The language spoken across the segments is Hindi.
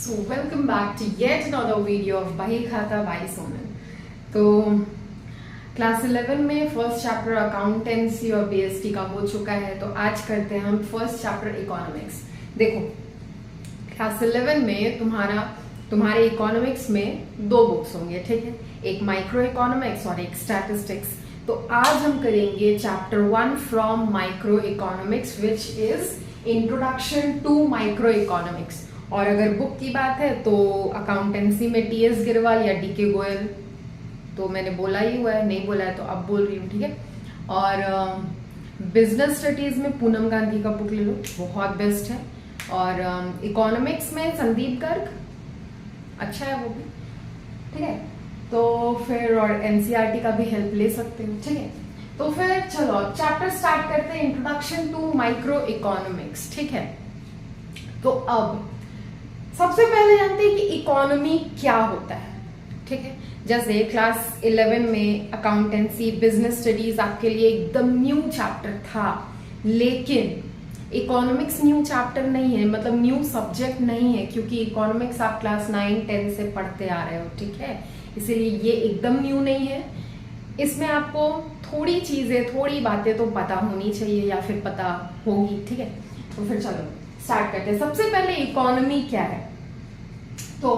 So welcome back to yet another video of बही खाता बाई सोनल। तो क्लास 11 में फर्स्ट चैप्टर अकाउंटेंसी और बीएसटी का हो चुका है, तो आज करते हैं हम फर्स्ट चैप्टर इकोनॉमिक्स। देखो क्लास 11 में तुम्हारे इकोनॉमिक्स में दो बुक्स होंगे, ठीक है, एक माइक्रो इकोनॉमिक्स और एक स्टैटिस्टिक्स। तो आज हम करेंगे chapter 1 from micro economics which is introduction to micro economics. और अगर बुक की बात है तो अकाउंटेंसी में टीएस गिरवाल या डीके गोयल, तो मैंने बोला ही हुआ है, नहीं बोला है तो अब बोल रही हूँ, ठीक है। और बिजनेस स्टडीज में पूनम गांधी का बुक ले लो, बहुत बेस्ट है। और इकोनॉमिक्स में संदीप गर्ग अच्छा है वो भी, ठीक है। तो फिर और एनसीईआरटी का भी हेल्प ले सकते हो, ठीक है। तो फिर चलो चैप्टर स्टार्ट करते हैं, इंट्रोडक्शन टू माइक्रो इकोनॉमिक्स, ठीक है। तो अब सबसे पहले जानते हैं कि इकोनॉमी क्या होता है, ठीक है। जैसे क्लास 11 में अकाउंटेंसी बिजनेस स्टडीज आपके लिए एकदम न्यू चैप्टर था, लेकिन इकोनॉमिक्स न्यू चैप्टर नहीं है, मतलब न्यू सब्जेक्ट नहीं है, क्योंकि इकोनॉमिक्स आप क्लास 9-10 से पढ़ते आ रहे हो, ठीक है। इसीलिए ये एकदम न्यू नहीं है। इसमें आपको थोड़ी चीजें, थोड़ी बातें तो पता होनी चाहिए या फिर पता होगी, ठीक है। तो फिर चलो स्टार्ट करते हैं। सबसे पहले इकोनॉमी क्या है? तो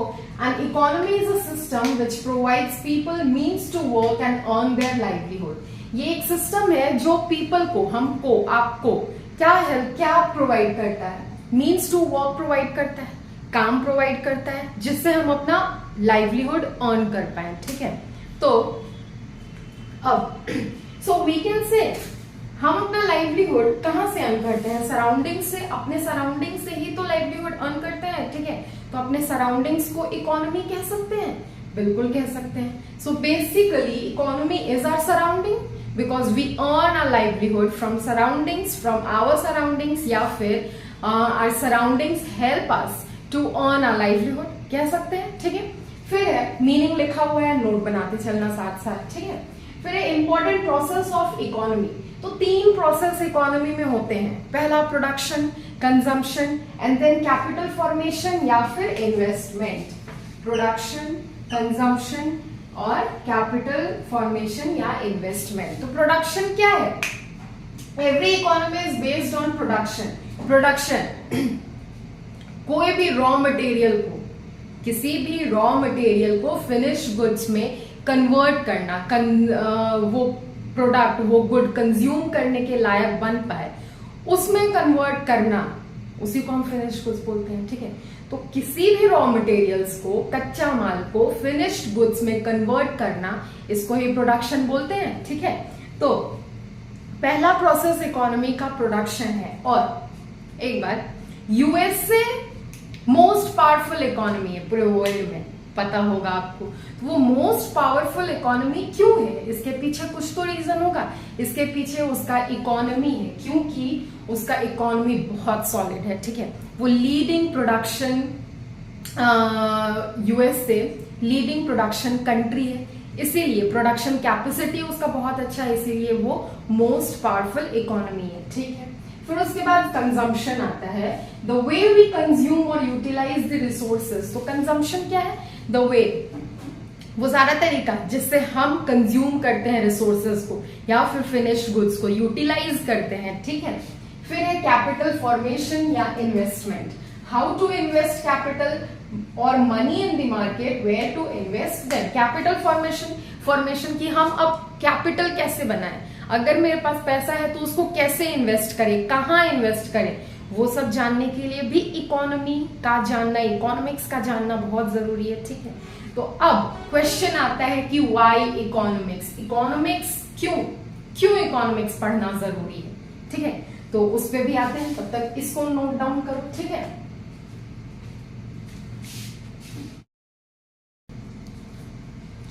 an economy is a system which provides people means to work and earn their livelihood। ये एक सिस्टम है जो पीपल को, हमको, आपको क्या प्रोवाइड करता है? मीन्स टू वर्क प्रोवाइड करता है, काम प्रोवाइड करता है, जिससे हम अपना लाइवलीहुड अर्न कर पाए, ठीक है। तो अब सो वी कैन से हम अपना लाइवलीहुड कहां से अर्न करते हैं? सराउंडिंग से। अपने सराउंडिंग से ही तो लाइवलीहुड अर्न करते हैं, ठीक है। तो अपने सराउंडिंग्स को इकोनॉमी कह सकते हैं, बिल्कुल कह सकते हैं। So basically economy is our surrounding because we earn our livelihood from surroundings, from our surroundings, या फिर our surroundings help us to earn our livelihood, कह सकते हैं, ठीक है। फिर है मीनिंग लिखा हुआ है, नोट बनाते चलना साथ साथ, ठीक है। फिर है इंपॉर्टेंट प्रोसेस ऑफ इकोनॉमी। तो 3 प्रोसेस इकोनॉमी में होते हैं। पहला production, consumption and then capital formation या फिर इन्वेस्टमेंट। प्रोडक्शन, कंजम्पशन और कैपिटल फॉर्मेशन या इन्वेस्टमेंट। तो प्रोडक्शन क्या है? Every economy is based on production. Production कोई भी रॉ मटेरियल को, किसी भी रॉ मटेरियल को फिनिश गुड्स में कन्वर्ट करना, वो प्रोडक्ट, वो गुड कंज्यूम करने के लायक बन पाए, उसमें कन्वर्ट करना, उसी को हम फिनिश्ड गुड्स बोलते हैं, ठीक है। तो किसी भी रॉ मटेरियल्स को, कच्चा माल को फिनिश्ड गुड्स में कन्वर्ट करना, इसको ही प्रोडक्शन बोलते हैं, ठीक है। तो पहला प्रोसेस इकोनॉमी का प्रोडक्शन है। और एक बार यूएसए मोस्ट पावरफुल इकोनॉमी है पूरे वर्ल्ड में, पता होगा आपको। तो वो मोस्ट पावरफुल इकोनॉमी क्यों है? इसके पीछे कुछ तो रीजन होगा। इसके पीछे उसका इकोनॉमी है, क्योंकि उसका इकोनॉमी बहुत सॉलिड है, ठीक है। वो leading production, USA leading production country है, इसीलिए प्रोडक्शन कैपेसिटी उसका बहुत अच्छा है, इसीलिए वो मोस्ट पावरफुल इकोनॉमी है, ठीक है। फिर उसके बाद कंजम्पशन आता है, द वे वी कंज्यूम और यूटिलाइज द रिसोर्सेज। तो कंजम्पशन क्या है? द वे, वो सारा तरीका जिससे हम कंज्यूम करते हैं रिसोर्सेज को या फिर फिनिश्ड गुड्स को यूटिलाइज करते हैं, ठीक है। फिर है कैपिटल फॉर्मेशन या investment. How to invest capital और money in the market, where to invest them. Capital formation की हम अब कैपिटल कैसे बनाएं, अगर मेरे पास पैसा है तो उसको कैसे इन्वेस्ट करें, कहाँ इन्वेस्ट करें, वो सब जानने के लिए भी इकोनॉमी का जानना, इकोनॉमिक्स का जानना बहुत जरूरी है, ठीक है। तो अब क्वेश्चन आता है कि व्हाई इकोनॉमिक्स, इकोनॉमिक्स क्यों इकोनॉमिक्स पढ़ना जरूरी है, ठीक है। तो उस पर भी आते हैं, तब तक इसको नोट डाउन करो, ठीक है।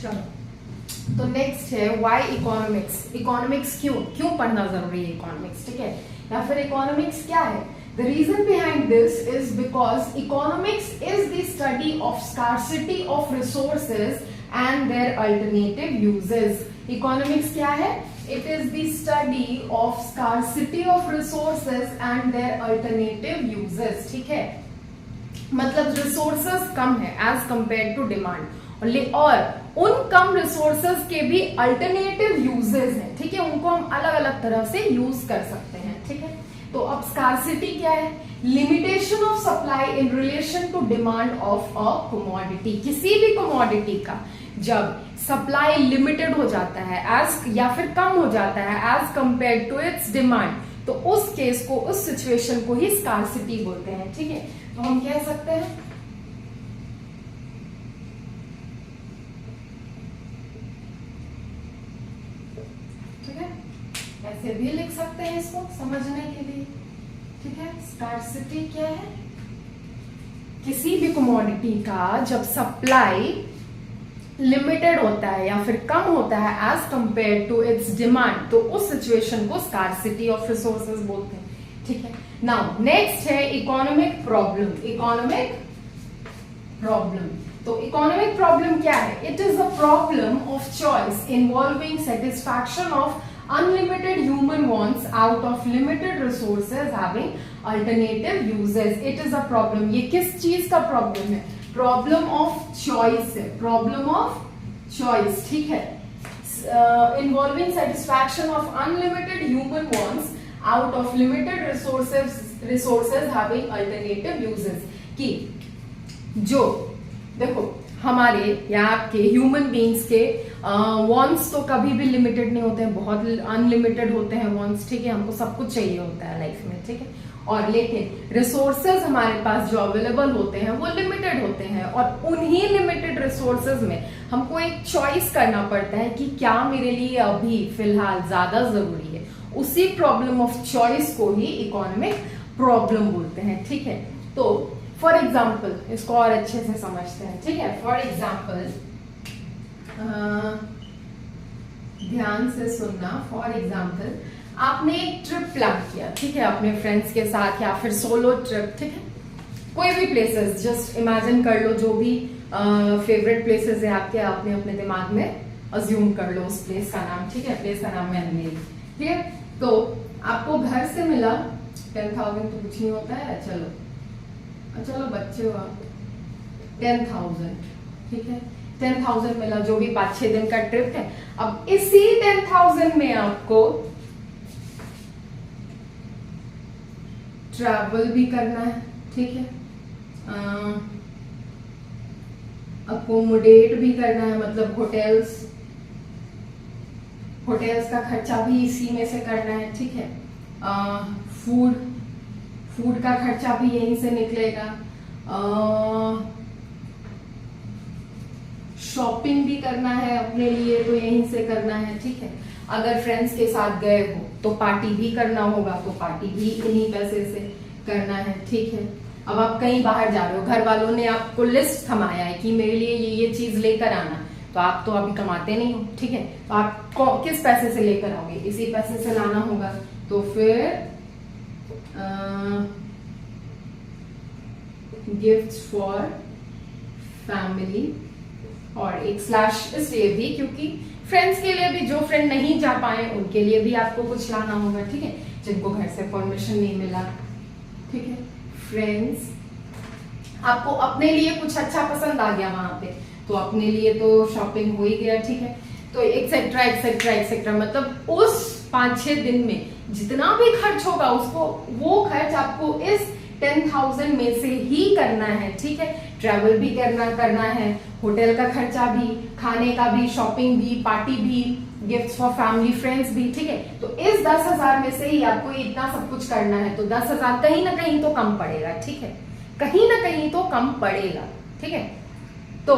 चलो तो नेक्स्ट है व्हाई इकोनॉमिक्स। इकोनॉमिक्स क्यों पढ़ना जरूरी है इकोनॉमिक्स, ठीक है। या फिर इकोनॉमिक्स क्या है? The reason behind this is because economics is the study of scarcity of resources and their alternative uses। Economics क्या है? It is the study of scarcity of resources and their alternative uses, ठीक है। मतलब रिसोर्सेस कम है एज कंपेयर टू डिमांड, और उन कम रिसोर्सेस के भी अल्टरनेटिव यूजेस हैं, ठीक है, उनको हम अलग अलग तरह से यूज कर सकते हैं, ठीक है। तो अब स्कार्सिटी क्या है? Limitation of supply in relation to demand of a commodity. किसी भी कमोडिटी का जब सप्लाई लिमिटेड हो जाता है एज, या फिर कम हो जाता है as compare to its demand, तो उस केस को, उस सिचुएशन को ही स्कार्सिटी बोलते हैं, ठीक है। तो हम कह सकते हैं ऐसे भी लिख सकते हैं इसको समझने के लिए, ठीक है। स्कार्सिटी क्या है? किसी भी कमोडिटी का जब सप्लाई लिमिटेड होता है या फिर कम होता है as compare to its demand, तो उस सिचुएशन को स्कार्सिटी ऑफ रिसोर्सेज बोलते हैं, ठीक है। नाउ नेक्स्ट है इकोनॉमिक प्रॉब्लम। इकोनॉमिक प्रॉब्लम, तो इकोनॉमिक प्रॉब्लम क्या है? It is a problem of choice involving satisfaction of unlimited human wants out of limited resources having alternative uses. It is a problem. ये किस चीज का प्रॉब्लम है? प्रॉब्लम ऑफ चॉइस है, प्रॉब्लम ऑफ चॉइस, ठीक है। Involving satisfaction of unlimited human wants out of limited resources having alternative uses. कि जो देखो हमारे या आपके ह्यूमन बींग्स के वांट्स तो कभी भी लिमिटेड नहीं होते हैं, बहुत अनलिमिटेड होते हैं वांट्स, ठीक है। हमको सब कुछ चाहिए होता है लाइफ में, ठीक है। और लेकिन रिसोर्सेज हमारे पास जो अवेलेबल होते हैं वो लिमिटेड होते हैं, और उन्हीं लिमिटेड रिसोर्सेज में हमको एक चॉइस करना पड़ता है कि क्या मेरे लिए अभी फिलहाल ज्यादा जरूरी है। उसी प्रॉब्लम ऑफ चॉइस को ही इकोनॉमिक प्रॉब्लम बोलते हैं, ठीक है। तो फॉर एग्जाम्पल इसको और अच्छे से समझते हैं, ठीक है। फॉर एग्जाम्पल ध्यान से सुनना। फॉर एग्जाम्पल आपने एक ट्रिप प्लान किया, ठीक है, अपने फ्रेंड्स के साथ या फिर सोलो ट्रिप, ठीक है। कोई भी प्लेसेस जस्ट इमेजिन कर लो, जो भी फेवरेट प्लेसेस है आपके, आपने अपने दिमाग में अज्यूम कर लो उस प्लेस का नाम, ठीक है। प्लेस का नाम मैंने ले लिया, ठीक है। तो आपको घर से मिला 10,000 तो कुछ नहीं होता है, चलो बच्चे हो आप, 10,000, ठीक है। 10,000 मिला, जो भी 5-6 दिन का ट्रिप है। अब इसी 10,000 में आपको ट्रैवल भी करना है, ठीक है, अकोमोडेट भी करना है, मतलब होटल्स का खर्चा भी इसी में से करना है, ठीक है। फूड का खर्चा भी यहीं से निकलेगा, शॉपिंग भी करना है अपने लिए तो यहीं से करना है, ठीक है। अगर फ्रेंड्स के साथ गए हो तो पार्टी भी करना होगा, तो पार्टी भी इन्हीं पैसे से करना है, ठीक है। अब आप कहीं बाहर जा रहे हो, घर वालों ने आपको लिस्ट थमाया है कि मेरे लिए ये चीज लेकर आना, तो आप तो अभी कमाते नहीं हो, ठीक है। तो आप किस पैसे से लेकर आओगे? इसी पैसे से लाना होगा। तो फिर गिफ्ट्स फॉर फैमिली, और एक स्लैश इसलिए भी क्योंकि फ्रेंड्स के लिए भी, जो फ्रेंड नहीं जा पाए उनके लिए भी आपको कुछ लाना होगा, ठीक है, जिनको घर से परमिशन नहीं मिला, ठीक है। फ्रेंड्स, आपको अपने लिए कुछ अच्छा पसंद आ गया वहां पे, तो अपने लिए तो शॉपिंग हो ही गया, ठीक है। तो एक्सेट्रा एक्सेट्रा एक्सेट्रा, मतलब उस 5-6 दिन में जितना भी खर्च होगा उसको, वो खर्च आपको इस 10,000 में से ही करना है, ठीक है। ट्रैवल भी करना है, होटल का खर्चा भी, खाने का भी, शॉपिंग भी, पार्टी भी, गिफ्ट्स फॉर फैमिली फ्रेंड्स भी, ठीक है। तो इस 10,000 में से ही आपको इतना सब कुछ करना है, तो 10,000 कहीं ना कहीं तो कम पड़ेगा, ठीक है, कहीं ना कहीं तो कम पड़ेगा, ठीक है। तो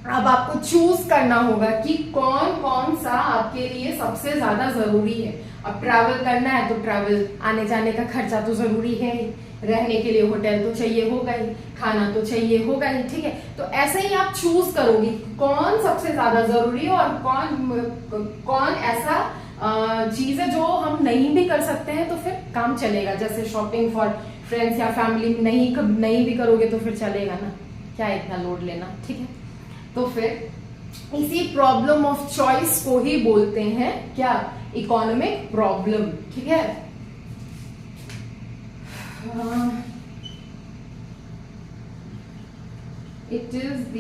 अब आपको चूज करना होगा कि कौन कौन सा आपके लिए सबसे ज्यादा जरूरी है। अब ट्रैवल करना है तो ट्रैवल, आने जाने का खर्चा तो जरूरी है ही, रहने के लिए होटल तो चाहिए होगा ही, खाना तो चाहिए होगा ही, ठीक है। तो ऐसे ही आप चूज करोगे कौन सबसे ज्यादा जरूरी है और कौन ऐसा चीज है जो हम नहीं भी कर सकते हैं तो फिर काम चलेगा। जैसे शॉपिंग फॉर फ्रेंड्स या फैमिली नहीं भी करोगे तो फिर चलेगा ना, क्या इतना लोड लेना, ठीक है। तो फिर इसी प्रॉब्लम ऑफ चॉइस को ही बोलते हैं क्या? इकोनॉमिक प्रॉब्लम, ठीक है। 10,000 it is the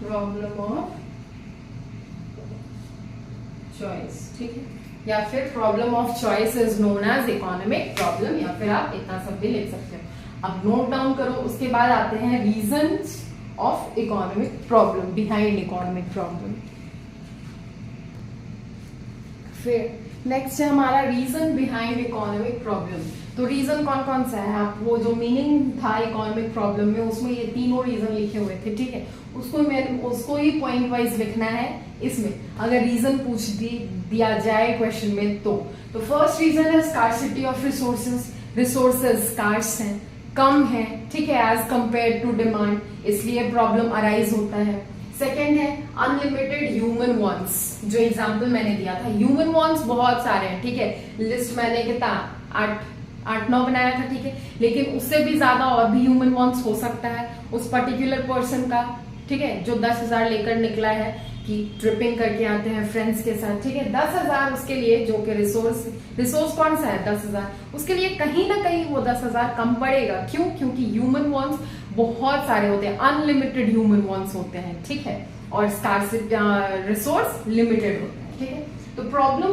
problem of choice, ठीक है, या फिर problem of choice is known as economic problem, या फिर आप इतना सब भी लिख सकते हो। अब नोट डाउन करो। उसके बाद आते हैं reasons of economic problem, behind economic problem. फिर नेक्स्ट है हमारा रीजन बिहाइंड इकोनॉमिक प्रॉब्लम। तो रीजन कौन कौन सा है, आप वो जो मीनिंग था इकोनॉमिक प्रॉब्लम में उसमें ये तीनों रीजन लिखे हुए थे, ठीक है, उसको ही पॉइंट वाइज लिखना है इसमें, अगर रीजन पूछ दिया जाए क्वेश्चन में तो फर्स्ट रीजन है स्कार्सिटी ऑफ रिसोर्सेज स्कार्स हैं, कम है, ठीक है, एज कंपेयर टू डिमांड, इसलिए प्रॉब्लम अराइज होता है। सेकेंड है अनलिमिटेड ह्यूमन वांट्स, जो एग्जांपल मैंने दिया था, ह्यूमन वांट्स बहुत सारे हैं, ठीक है, लिस्ट मैंने कितना 8-9 बनाया था, ठीक है, लेकिन उससे भी ज्यादा और भी ह्यूमन वांट्स हो सकता है उस पर्टिकुलर पर्सन का, ठीक है, जो 10,000 लेकर निकला है कि ट्रिपिंग करके आते हैं फ्रेंड्स के साथ, ठीक है, 10,000 उसके लिए, जो कि रिसोर्स कौन सा है 10,000, उसके लिए कहीं ना कहीं वो 10,000 कम पड़ेगा। क्यों? क्योंकि ह्यूमन वांट्स बहुत सारे होते हैं, अनलिमिटेड ह्यूमन वांट्स होते हैं, ठीक है, और स्कार्सिटी रिसोर्स लिमिटेड होते हैं, ठीक है। तो प्रॉब्लम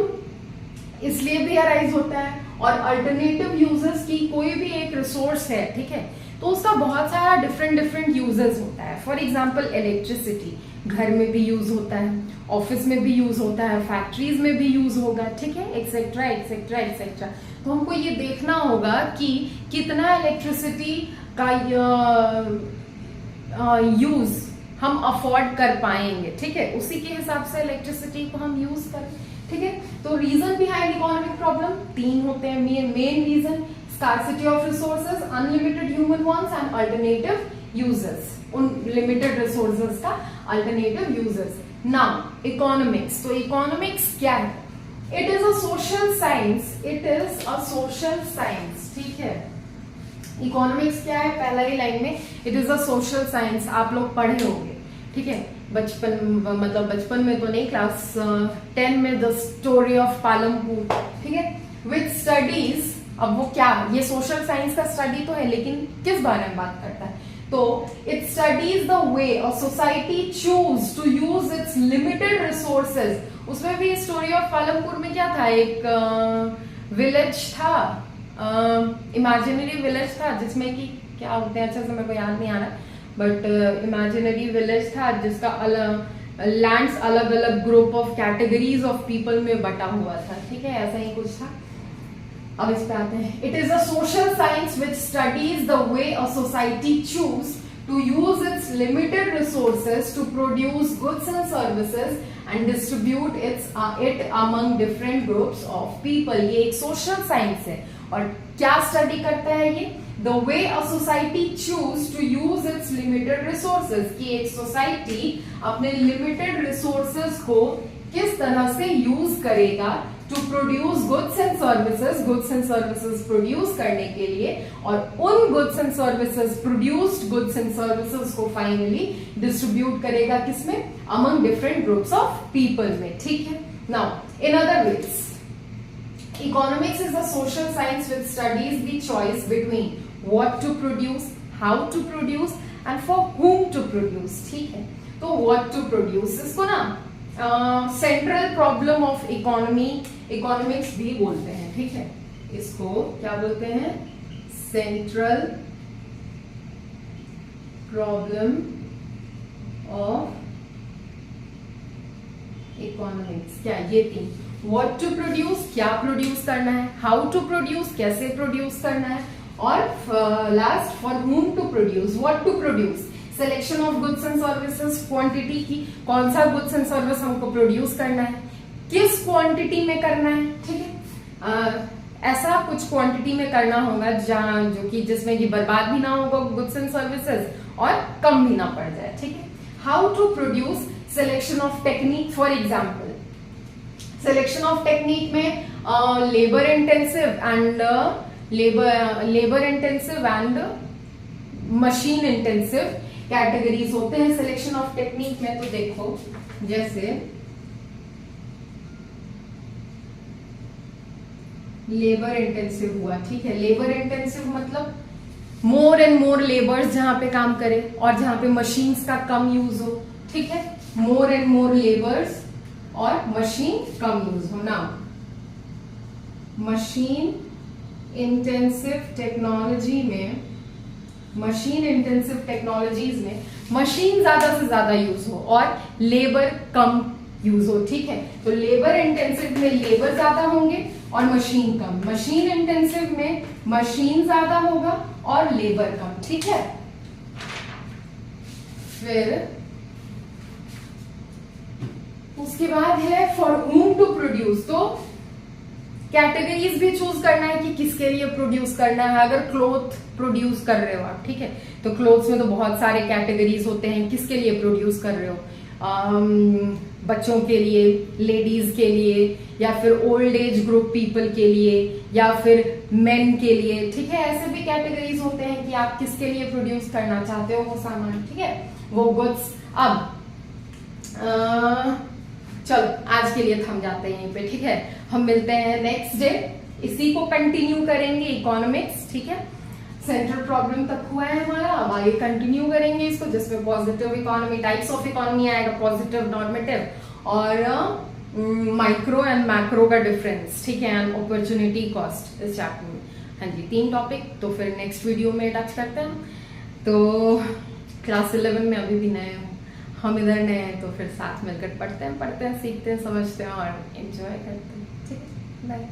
इसलिए भी अराइज होता है, और अल्टरनेटिव यूजर्स की कोई भी एक रिसोर्स है, ठीक है, तो उसका बहुत सारा डिफरेंट यूजेस होता है। फॉर एग्जाम्पल इलेक्ट्रिसिटी घर में भी यूज होता है, ऑफिस में भी यूज होता है, फैक्ट्रीज में भी यूज होगा, ठीक है, एक्सेट्रा एक्सेट्रा एक्सेट्रा। तो हमको ये देखना होगा कि कितना इलेक्ट्रिसिटी का यूज हम अफोर्ड कर पाएंगे, ठीक है, उसी के हिसाब से इलेक्ट्रिसिटी को हम यूज करें, ठीक है। तो रीजन बिहाइंड इकोनॉमिक प्रॉब्लम 3 होते हैं main reason, scarcity of resources, unlimited human wants and alternative users, उन लिमिटेड रिसोर्सेज का अल्टरनेटिव यूजर्स। नाउ इकोनॉमिक्स, तो इकोनॉमिक्स क्या है? It is a social science, it is a social science, ठीक है। इकोनॉमिक्स क्या है? पहला ही लाइन में it is a social science, आप लोग पढ़े होंगे, ठीक है, बचपन में तो नहीं, क्लास 10 में द स्टोरी ऑफ पालमपुर, ठीक है, विच स्टडीज, अब वो क्या, ये सोशल साइंस का स्टडी तो है, लेकिन किस बारे में बात करता है? तो it studies the way a society choose to use its limited resources. उसमें भी स्टोरी ऑफ पालमपुर में क्या था, एक विलेज था, इमेजिनरी विलेज था, जिसमें कि क्या होते हैं, अच्छा से मेरे को याद नहीं आ रहा, बट इमेजिनरी विलेज था जिसका लैंड्स अलग अलग group of categories of people में बटा हुआ था, ठीक है, ऐसा ही कुछ था। अब इस पे आते हैं। It is a social science which studies the way a society choose to use its limited resources to produce goods and services and distribute it among different groups of people. ये एक सोशल साइंस है, और क्या स्टडी करता है ये? The way a society choose to use its limited resources, कि एक सोसाइटी अपने लिमिटेड रिसोर्सेज को किस तरह से यूज करेगा to produce goods and services produce करने के लिए, और उन goods and services, produced goods and services को फाइनली डिस्ट्रीब्यूट करेगा किसमें? Among different groups of people में, ठीक है। Now in other ways, economics is a social science which studies the choice between what to produce, how to produce and for whom to produce, ठीक है। तो what to produce इसको ना सेंट्रल प्रॉब्लम ऑफ इकोनॉमिक्स भी बोलते हैं, ठीक है, इसको क्या बोलते हैं? Central problem of economics. क्या? ये 3, व्हाट टू प्रोड्यूस, क्या प्रोड्यूस करना है, हाउ टू प्रोड्यूस, कैसे प्रोड्यूस करना है, और last for whom to produce, what to produce, selection of goods and services, quantity की, कौन सा गुड्स एंड सर्विस हमको प्रोड्यूस करना है, किस क्वांटिटी में करना है, ठीक है, ऐसा कुछ क्वांटिटी में करना होगा जहां जो कि जिसमें कि बर्बाद भी ना होगा गुड्स एंड सर्विसेज और कम भी ना पड़ जाए, ठीक है। How to produce, selection of technique, for example selection of technique में labour intensive and machine intensive categories होते हैं सिलेक्शन ऑफ टेक्निक में। तो देखो, जैसे लेबर इंटेंसिव हुआ, ठीक है, लेबर इंटेंसिव मतलब मोर एंड मोर लेबर्स जहां पे काम करें और जहां पे मशीन्स का कम यूज हो, ठीक है। मोर एंड मोर लेबर्स और मशीन कम यूज हो। ना मशीन इंटेंसिव टेक्नोलॉजी में, मशीन इंटेंसिव टेक्नोलॉजीज में मशीन ज्यादा से ज्यादा यूज हो और लेबर कम यूज हो, ठीक है। तो लेबर इंटेंसिव में लेबर ज्यादा होंगे और मशीन कम, मशीन इंटेंसिव में मशीन ज्यादा होगा और लेबर कम, ठीक है। फिर उसके बाद है फॉर whom टू प्रोड्यूस। तो कैटेगरीज भी चूज करना है कि किसके लिए प्रोड्यूस करना है। अगर क्लोथ प्रोड्यूस कर रहे हो आप, ठीक है, तो क्लोथ्स में तो बहुत सारे कैटेगरीज होते हैं, किसके लिए प्रोड्यूस कर रहे हो, बच्चों के लिए, लेडीज के लिए, या फिर ओल्ड एज ग्रुप पीपल के लिए, या फिर मेन के लिए, ठीक है। ऐसे भी कैटेगरीज होते हैं कि आप किसके लिए प्रोड्यूस करना चाहते हो वो सामान, ठीक है, वो गुड्स। अब चलो आज के लिए थम जाते हैं यहीं पे, ठीक है। हम मिलते हैं नेक्स्ट डे, इसी को कंटिन्यू करेंगे, इकोनॉमिक्स, ठीक है। सेंट्रल प्रॉब्लम तक हुआ है हमारा, अब आगे कंटिन्यू करेंगे इसको, जिसमें positive economy, types of economy आएगा, पॉजिटिव, नॉर्मेटिव और माइक्रो एंड मैक्रो का डिफरेंस, ठीक है, एंड अपॉर्चुनिटी कॉस्ट इस चैप्टर में। हाँ जी, 3 टॉपिक तो फिर नेक्स्ट वीडियो में टच करते हैं। तो क्लास 11 में अभी भी नए हो, हम इधर नए हैं, तो फिर साथ मिलकर पढ़ते हैं, सीखते हैं, समझते हैं और एंजॉय करते हैं, ठीक है। बाय।